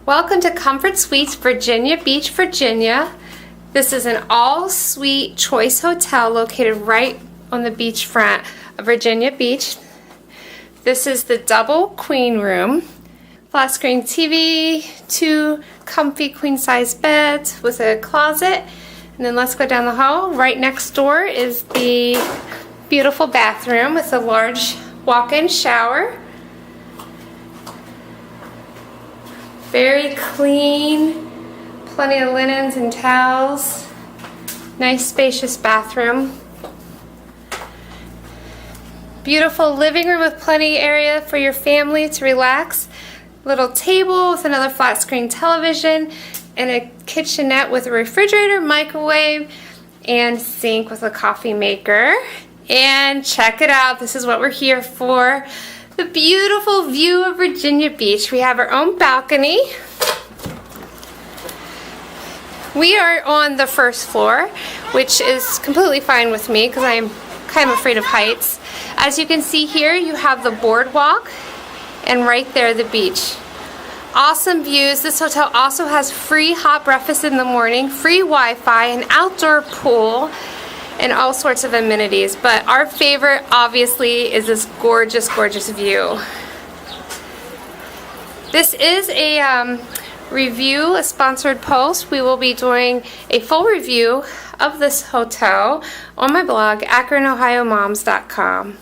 Welcome to Comfort Suites Virginia Beach, Virginia. This is an all-suite choice hotel located right on the beachfront of Virginia Beach. This is the double queen room. Flat screen TV, 2 comfy queen-size beds with a closet. And then let's go down the hall. Right next door is the beautiful bathroom with a large walk-in shower. Very clean, plenty of linens and towels. Nice spacious bathroom. Beautiful living room with plenty area for your family to relax. Little table with another flat screen television and a kitchenette with a refrigerator, microwave, and sink with a coffee maker. And check it out, this is what we're here for. The beautiful view of Virginia Beach. We have our own balcony. We are on the first floor, which is completely fine with me because I am kind of afraid of heights. As you can see here, you have the boardwalk and right there the beach. Awesome views. This hotel also has free hot breakfast in the morning, free Wi-Fi, an outdoor pool, and all sorts of amenities. But our favorite, obviously, is this gorgeous, gorgeous view. This is a review, a sponsored post. We will be doing a full review of this hotel on my blog, AkronOhioMoms.com.